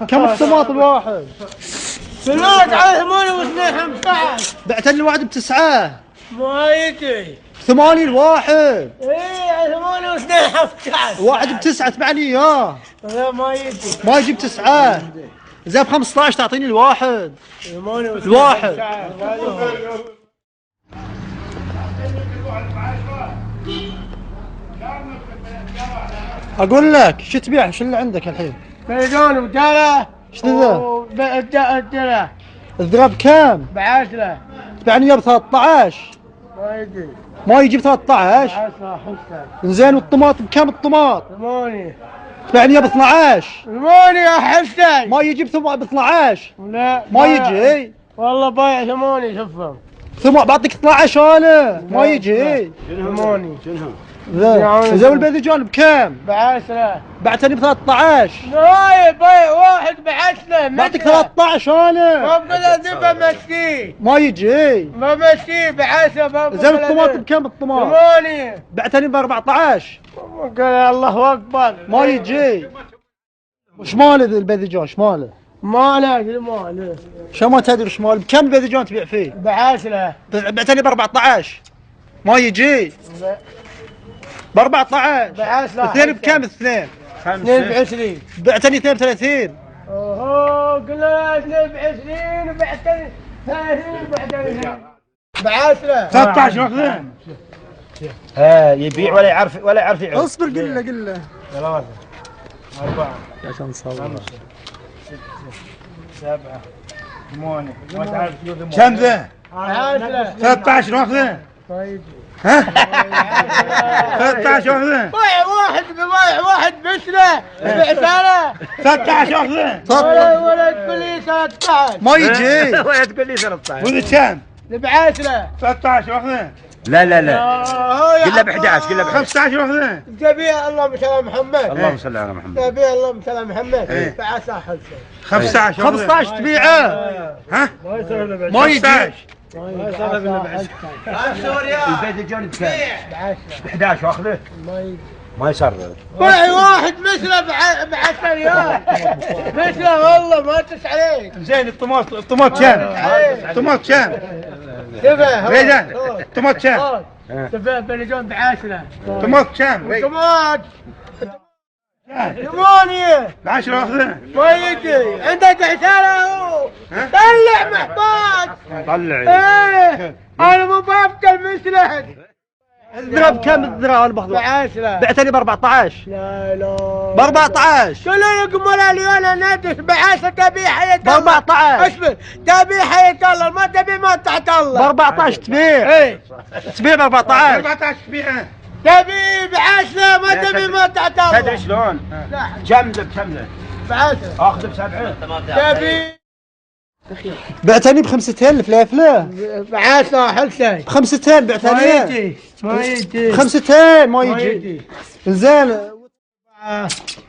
كم الطماط الواحد؟ سلوك على 8 15. بعت لي الواحد بتسعة. ما يدري. 8 الواحد. ايه على 8 15. واحد بتسعة تبعني اياه. لا ما يدري. ما يجيب تسعة. إذا ب 15 تعطيني الواحد. الواحد. اقول لك شو تبيع؟ شو اللي عندك الحين؟ بيجون ودرة. شنو ذا؟ الدرة الذرة بكم؟ ب10. تبعني اياه ب 13. ما يدري. ما يجيب 13. 10 15. زين والطماط بكم الطماط؟ 8. تبعني اياه ب 12. 8 يا حسين. ما يجيب ب 12. لا ما يجي. والله بايع 8 شوفهم. بعطيك 12 انا. ما يجي. 8. زين والباذنجان بكم؟ ب10. بعتني ب 13. نايب بايع واحد ب10. بعطيك 13 انا. بقول بمشي. ما يجي. بمشي ب10. زين الطماط بكم الطماط؟ 8. بعتني ب 14. قال الله اكبر. ما يجي. وش ماله ذا الباذنجان؟ ايش ماله؟ ماله شو ما تدري ايش ماله؟ بكم الباذنجان تبيع فيه؟ ب10. بعتني ب 14. ما يجي. ب 14. ب10. اثنين بكم اثنين؟ 2 ب20. بعتني 32. اوه قلنا 2 ب20 وبعتني 30 بعتني ب10. 13 واخذين. يبيع ولا يعرف يعرف. اصبر قل له 3 4 عشان نصور 5 6 7 8 كم ذا؟ 13 واخذين. ها؟ 13 واخذين. بايع واحد بسنة بعتاله. 13 واخذين. ولا تقول لي 13. ما يجي. ولا تقول لي 13. وذا كم؟ ب10. 13 واخذين. لا قل له ب 11 قل له ب 15 واخذين. تبيع اللهم صل على محمد. اللهم صل على محمد. تبيع اللهم صل على محمد. بعسى حسن. 15 تبيعه. ها؟ ما يجي. الباذنجان بكم؟ ب 11 واخذه. ما يصير. بايع واحد مثله ب10 ريال. مثله والله ما تس عليك. زين الطماط كم؟ الطماط كم؟ شوفه ريدان الطماط كم؟ شوفه بلجون ب10. الطماط كم؟ طماط 8. ب 10 واخذين. ما يدري عندك عساله هو. طلع محباط. طلع. ايه انا مو بافكر مثلك. الذرة بكم الذرة؟ انا باخذه ب10. بعتني ب 14. لا ب 14. كلنا قمنا اليوم ندش ب10 تبيع حياة ب 14. اصبر تبيع حياة الله ما تبي ما تحت ب الله. 14 تبيع. ايه تبيع ب 14. 14 تبيعه. تبي ب10 ما تبي ما تحت الله. تدري شلون؟ كم ذا بكم ذا؟ ب10. اخذه ب7. تبي بعتني ب 5 الفلافلة. ب10 حسين. ب 5 بعتني. ما يجي ب 5 ما يجي. زين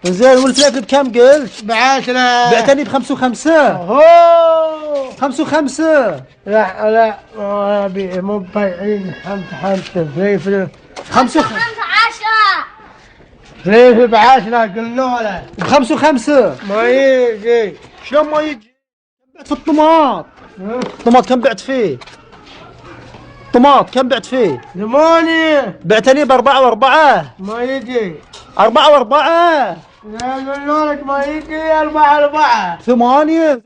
والفلافل بكم قلت؟ ب10. بعتني ب 5 و5. اوه 5 و5. لا ما ابي مو بايعين. حمد فليفل 5 و5. فليفل ب10 قلنا له ب 5 و5. ما يجي. شلون ما يجي؟ بعت في الطماط. الطماط كم بعت فيه؟ الطماط كم بعت فيه؟ 8. بعتني ب 4 و4. ما يجي. 4 و4. لا قلنا لك ما يجي 4 8.